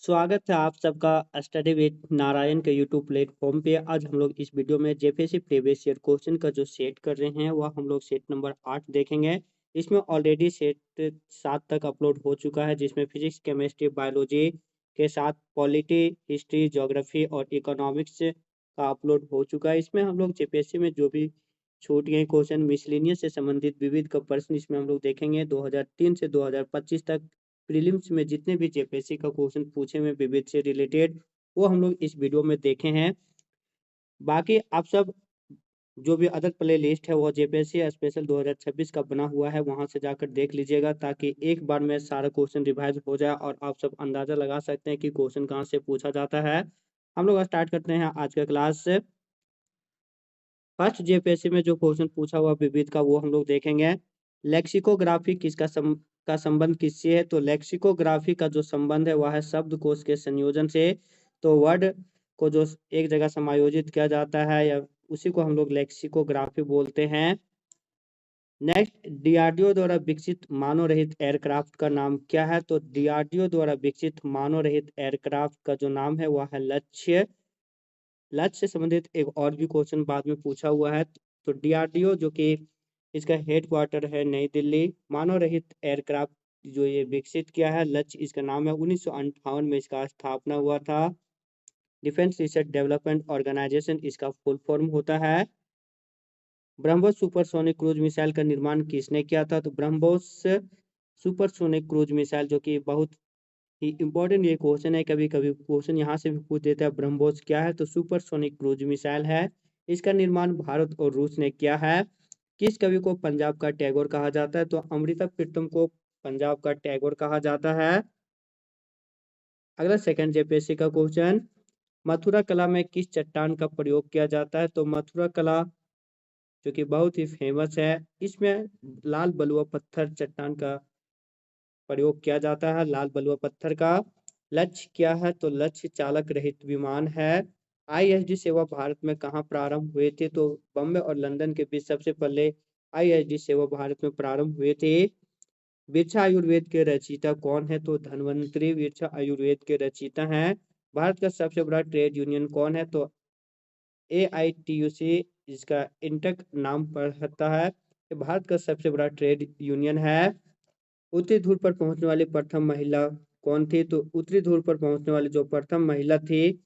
स्वागत है आप सबका स्टडी विद नारायण के यूट्यूब प्लेटफॉर्म पे। आज हम लोग इस वीडियो में जेपीएससी प्रीवियस ईयर क्वेश्चन का जो सेट कर रहे हैं वह हम लोग सेट नंबर 8 देखेंगे। इसमें ऑलरेडी सेट 7 तक अपलोड हो चुका है, जिसमें फिजिक्स, केमिस्ट्री, बायोलॉजी के साथ पॉलिटी, हिस्ट्री, ज्योग्राफी और इकोनॉमिक्स का अपलोड हो चुका है। इसमें हम लोग जेपीएससी में जो भी छूट गए क्वेश्चन मिसलिनियस से संबंधित विविध का प्रश्न इसमें हम लोग देखेंगे। 2003 से 2025 तक प्रीलिम्स में जितने भी जेपीएससी का क्वेश्चन पूछे हुए विविध से रिलेटेड वो हम लोग इस वीडियो में देखे हैं। बाकी आप सब जो भी अदर प्ले लिस्ट है वो जेपीएससी स्पेशल 2026 का बना हुआ है, वहां से जाकर देख लीजिएगा ताकि एक बार में सारा क्वेश्चन रिवाइज हो जाए और आप सब अंदाजा लगा सकते हैं कि क्वेश्चन कहाँ से पूछा जाता है। हम लोग स्टार्ट करते हैं आज का क्लास से। फर्स्ट जेपीएससी में जो क्वेश्चन पूछा हुआ विविध का वो हम लोग देखेंगे। लेक्सिकोग्राफी का संबंध किससे है? तो लेक्सिकोग्राफी का जो संबंध है वह है शब्दकोश के संयोजन से। तो वर्ड को जो एक जगह समायोजित किया जाता है या उसी को हम लोग लेक्सिकोग्राफी बोलते हैं। नेक्स्ट, डीआरडीओ द्वारा विकसित मानव रहित एयरक्राफ्ट का नाम क्या है? तो डीआरडीओ द्वारा विकसित मानव रहित एयरक्राफ्ट का जो नाम है वह है लक्ष्य। लक्ष्य से संबंधित एक और भी क्वेश्चन बाद में पूछा हुआ है। तो डीआरडीओ जो कि इसका हेडक्वार्टर है नई दिल्ली, मानव रहित एयरक्राफ्ट जो ये विकसित किया है लक्ष्य इसका नाम है। 1958 में इसका स्थापना हुआ था। डिफेंस रिसर्च डेवलपमेंट ऑर्गेनाइजेशन इसका फुल फॉर्म होता है। ब्रह्मोस सुपरसोनिक क्रूज मिसाइल का निर्माण किसने किया था? तो ब्रह्मोस सुपरसोनिक क्रूज मिसाइल जो कि बहुत इंपॉर्टेंट ये क्वेश्चन है, कभी कभी क्वेश्चन यहाँ से भी पूछ देता है ब्रह्मोस क्या है? तो सुपरसोनिक क्रूज मिसाइल है। इसका निर्माण भारत और रूस ने किया है। किस कवि को पंजाब का टैगोर कहा जाता है? तो अमृता प्रीतम को पंजाब का टैगोर कहा जाता है। अगला सेकंड जेपीएससी का क्वेश्चन, मथुरा कला में किस चट्टान का प्रयोग किया जाता है? तो मथुरा कला जो कि बहुत ही फेमस है, इसमें लाल बलुआ पत्थर चट्टान का प्रयोग किया जाता है, लाल बलुआ पत्थर का। लक्ष्य क्या है? तो लक्ष्य चालक रहित विमान है। आईएसडी सेवा भारत में कहाँ प्रारंभ हुए थे? तो बॉम्बे और लंदन के बीच सबसे पहले आईएसडी सेवा भारत में प्रारंभ हुए थे। वृक्षा आयुर्वेद के रचयिता कौन है? तो धन्वंतरी वृक्षा आयुर्वेद के रचयिता हैं। भारत का सबसे बड़ा ट्रेड यूनियन कौन है? तो AITUC जिसका इंटक नाम पढ़ता है, ये भारत का सबसे बड़ा ट्रेड यूनियन है। उत्तरी ध्रुव पर पहुंचने वाली प्रथम महिला कौन थी? तो उत्तरी ध्रुव पर पहुंचने वाली जो प्रथम महिला थी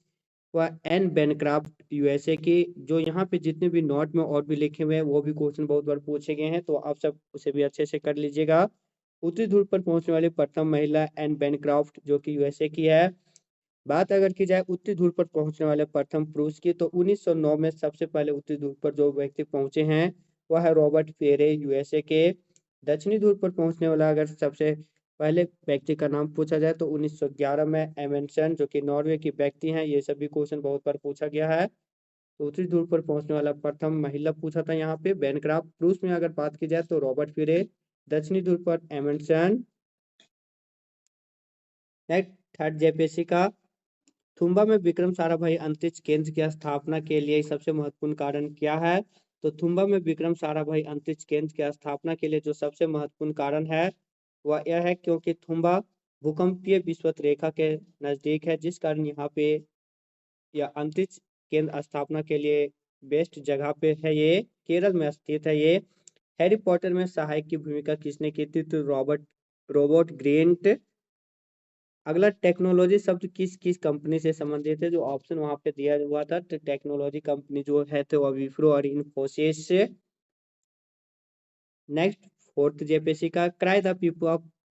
वह एन बेनक्राफ्ट यूएसए की। जो यहाँ पे जितने भी नोट में और भी लिखे हुए हैं वो भी क्वेश्चन बहुत बार पूछे गए हैं, तो आप सब उसे भी अच्छे से कर लीजिएगा। उत्तरी ध्रुव पर पहुंचने वाली प्रथम महिला एन बेनक्राफ्ट जो कि यूएसए की है। बात अगर की जाए उत्तरी ध्रुव पर पहुंचने वाले प्रथम पुरुष की, तो 1909 में सबसे पहले उत्तरी ध्रुव पर जो व्यक्ति पहुंचे हैं वह है रॉबर्ट फेरे यूएसए के। दक्षिणी ध्रुव पर पहुंचने वाला अगर सबसे पहले व्यक्ति का नाम पूछा जाए तो 1911 में एमेंडसन जो कि नॉर्वे की व्यक्ति हैं। ये सभी क्वेश्चन बहुत बार पूछा गया है। तो उत्तरी ध्रुव पर पहुंचने वाला प्रथम महिला पूछा था यहाँ पे बेनक्राफ्ट। पुरुष में अगर बात की जाए तो रॉबर्ट फिरे। दक्षिणी ध्रुव पर एमेंडसन। नेक्स्ट, थर्ड जेपीएससी का, थुम्बा में विक्रम साराभाई अंतरिक्ष केंद्र की स्थापना के लिए सबसे महत्वपूर्ण कारण क्या है? तो थुम्बा में विक्रम साराभाई अंतरिक्ष केंद्र की स्थापना के लिए जो सबसे महत्वपूर्ण कारण है वह यह है क्योंकि थुम्बा भूकंपीय विषुवत रेखा के नजदीक है, जिस कारण यहाँ पे यह अंतरिक्ष केंद्र स्थापना के लिए बेस्ट जगह पे है। ये केरल में स्थित है। ये हैरी पॉटर में सहायक की भूमिका किसने की थी? तो रोबोट ग्रेंट। अगला, टेक्नोलॉजी शब्द किस किस कंपनी से संबंधित है? जो ऑप्शन वहां पे दिया हुआ था, तो टेक्नोलॉजी कंपनी जो है तो वह विप्रो और इन्फोसिस से। नेक्स्ट, फोर्थ जेपीएससी का, क्राई द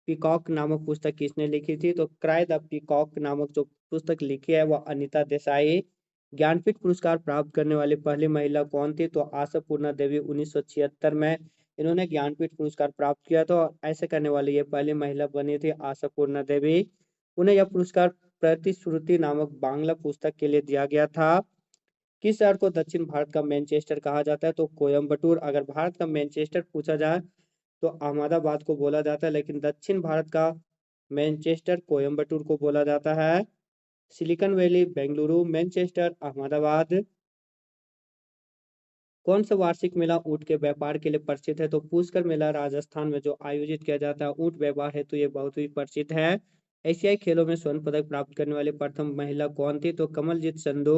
पीकॉक नामक पुस्तक किसने लिखी थी? तो क्राई द पीकॉक नामक जो पुस्तक लिखी है वह अनिता देसाई। ज्ञानपीठ पुरस्कार प्राप्त करने वाली पहली महिला कौन थी? तो आशापूर्णा देवी। 1976 में इन्होंने ज्ञानपीठ पुरस्कार प्राप्त किया था और ऐसे करने वाली ये पहली महिला बनी थी आशापूर्णा देवी। उन्हें यह पुरस्कार प्रतिश्रुति नामक बांग्ला पुस्तक के लिए दिया गया था। किस शहर को दक्षिण भारत का मैनचेस्टर कहा जाता है? तो कोयम्बटूर। अगर भारत का मैनचेस्टर पूछा जाए तो अहमदाबाद को बोला जाता है, लेकिन दक्षिण भारत का मैनचेस्टर कोयम्बटूर को बोला जाता है। Silicon valley Bengaluru, Manchester Ahmedabad. कौन सा वार्षिक मेला ऊंट के व्यापार के लिए प्रसिद्ध है? तो पुष्कर मेला राजस्थान में जो आयोजित किया जाता है ऊंट व्यापार है, तो ये बहुत ही प्रसिद्ध है। एशियाई खेलों में स्वर्ण पदक प्राप्त करने वाली प्रथम महिला कौन थी? तो कमलजीत संधू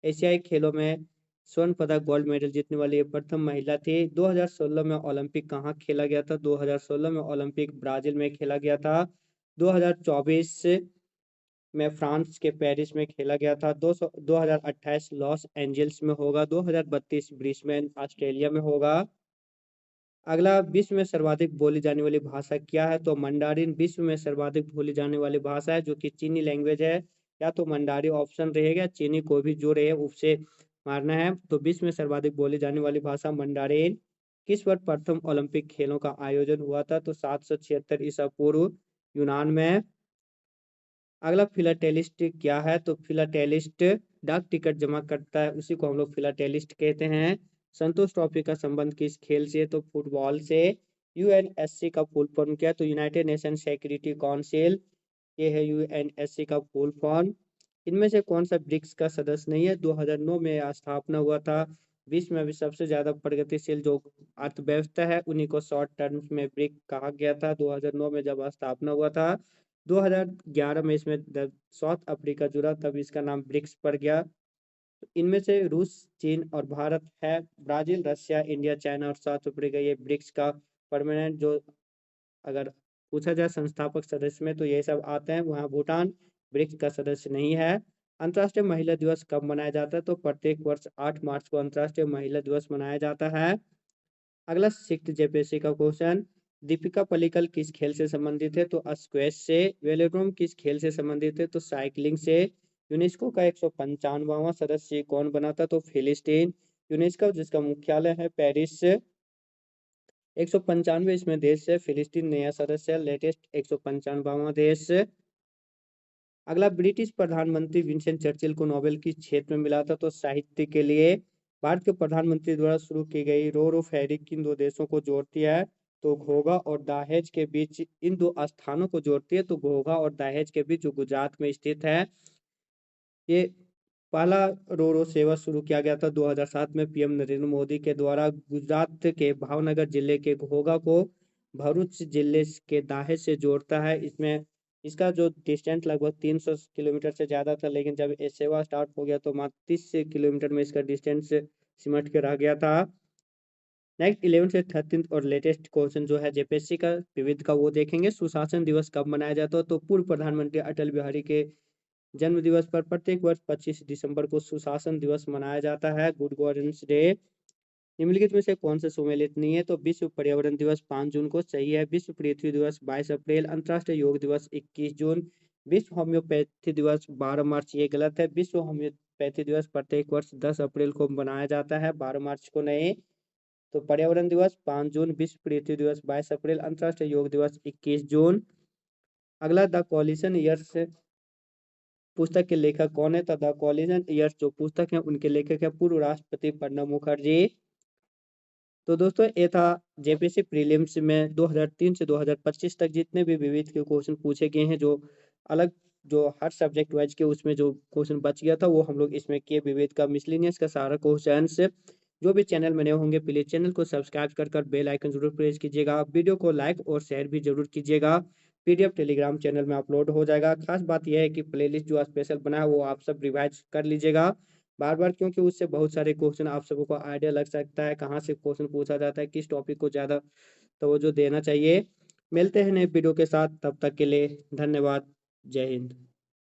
एशियाई खेलों में स्वर्ण पदक गोल्ड मेडल जीतने वाली ये प्रथम महिला थी। 2016 में ओलंपिक कहाँ खेला गया था? 2016 में ओलंपिक ब्राजील में खेला गया था। 2024 में फ्रांस के पेरिस में खेला गया था। 2028 लॉस एंजल्स में होगा। 2032 ब्रिस्बेन ऑस्ट्रेलिया में होगा। अगला, विश्व में सर्वाधिक बोली जाने वाली भाषा क्या है? तो मंडारिन विश्व में सर्वाधिक बोली जाने वाली भाषा है, जो कि चीनी लैंग्वेज है। या तो मंडारी ऑप्शन रहेगा, चीनी कोई भी जो रहे उससे मारना है। तो विश्व में सर्वाधिक बोली जाने वाली भाषा मंडारिन। किस वर्ष प्रथम ओलंपिक खेलों का आयोजन हुआ था? तो 776 ईसा पूर्व यूनान में। अगला, फिलाटेलिस्ट क्या है? तो फिलाटेलिस्ट डाक टिकट जमा करता है, उसी को हम लोग फिलाटेलिस्ट कहते हैं। संतोष ट्रॉफी का संबंध किस खेल से? तो फुटबॉल से। यूएनएससी का फुल फॉर्म क्या है? तो यूनाइटेड नेशन सिक्योरिटी काउंसिल, ये है यूएनएससी का फुल फॉर्म। इनमें से कौन सा ब्रिक्स का सदस्य नहीं है? 2009 में स्थापना हुआ था। विश्व में अभी सबसे ज्यादा प्रगतिशील जो अर्थव्यवस्था है उन्हीं को शॉर्ट टर्म्स में ब्रिक कहा गया था 2009 में जब स्थापना हुआ था। 2011 में इसमें साउथ अफ्रीका जुड़ा, तब इसका नाम ब्रिक्स पड़ गया। इनमें से रूस, चीन और भारत है। ब्राजील, रशिया, इंडिया, चाइना और साउथ अफ्रीका ये ब्रिक्स का परमानेंट जो अगर पूछा जाए संस्थापक सदस्य में तो ये सब आते हैं। वहाँ भूटान ब्रिक्स का सदस्य नहीं है। अंतर्राष्ट्रीय महिला दिवस कब मनाया जाता है? तो प्रत्येक वर्ष 8 मार्च को अंतर्राष्ट्रीय महिला दिवस मनाया जाता है। अगला, सिक्स्थ जेपीएससी का क्वेश्चन, दीपिका पल्लिकल किस खेल से संबंधित है? तो स्क्वैश से। वेलोड्रोम किस खेल से संबंधित है? तो साइकिलिंग से। यूनेस्को का 155वां सदस्य कौन बना था? तो फिलिस्तीन। यूनेस्को जिसका मुख्यालय है पेरिस। 195 इसमें देश है, फिलिस्तीन नया सदस्य है, लेटेस्ट 155वां देश। अगला, ब्रिटिश प्रधानमंत्री विंस्टन चर्चिल को नोबेल किस क्षेत्र में मिला था? तो साहित्य के लिए। भारत के प्रधानमंत्री द्वारा शुरू की गई रो रो फेरी किन दो देशों को जोड़ती है? तो घोघा और दहेज के बीच इन दो स्थानों को जोड़ती है। तो घोघा और दहेज के बीच जो गुजरात में स्थित है। ये पहला रो रो सेवा शुरू किया गया था 2007 में पीएम नरेंद्र मोदी के द्वारा। गुजरात के भावनगर जिले के घोघा को भरूच जिले के दाहेज से जोड़ता है। इसमें इसका जो डिस्टेंस लगभग 300 किलोमीटर से ज़्यादा था, लेकिन जब ये सेवा स्टार्ट हो गया तो मात्र 30 किलोमीटर में इसका डिस्टेंस सिमट के रह गया था। नेक्स्ट 11 से 13 और लेटेस्ट क्वेश्चन जो है जेपीएससी का विविध का वो देखेंगे। सुशासन दिवस कब मनाया जाता है? तो पूर्व प्रधानमंत्री अटल बिहारी के जन्म दिवस पर प्रत्येक वर्ष 25 दिसंबर को सुशासन दिवस मनाया जाता है, गुड गवर्नेंस डे। निम्नलिखित में से कौन सा सुमेलित नहीं है? तो विश्व पर्यावरण दिवस 5 जून को सही है। विश्व पृथ्वी दिवस 22 अप्रैल। अंतर्राष्ट्रीय योग दिवस 21 जून। विश्व होम्योपैथी दिवस 12 मार्च, ये गलत है। विश्व होम्योपैथी दिवस प्रत्येक वर्ष 10 अप्रैल को मनाया जाता है, 12 मार्च को नहीं। तो पर्यावरण दिवस 5 जून, विश्व पृथ्वी दिवस 22 अप्रैल, अंतर्राष्ट्रीय योग दिवस 21 जून। अगला, द कॉलिशन ईयर्स पुस्तक के लेखक कौन है? तो द कॉलिशन ईयर्स जो पुस्तक है उनके लेखक है पूर्व राष्ट्रपति प्रणब मुखर्जी। तो दोस्तों ये था जेपीएससी प्रीलिम्स में 2003 से 2025 तक जितने भी विविध के क्वेश्चन पूछे गए हैं, जो अलग जो हर सब्जेक्ट वाइज के उसमें जो क्वेश्चन बच गया था वो हम लोग इसमें किए। विविध का मिसलिनियस का सारा क्वेश्चन। जो भी चैनल में नए होंगे प्लीज चैनल को सब्सक्राइब कर बेल आइकन जरूर प्रेस कीजिएगा। वीडियो को लाइक और शेयर भी जरूर कीजिएगा। पीडीएफ टेलीग्राम चैनल में अपलोड हो जाएगा। खास बात यह है कि प्लेलिस्ट जो स्पेशल बना है वो आप सब रिवाइज कर लीजिएगा बार बार, क्योंकि उससे बहुत सारे क्वेश्चन आप सबको को आइडिया लग सकता है कहाँ से क्वेश्चन पूछा जाता है, किस टॉपिक को ज़्यादा तवज्जो देना चाहिए। मिलते हैं नए वीडियो के साथ, तब तक के लिए धन्यवाद। जय हिंद।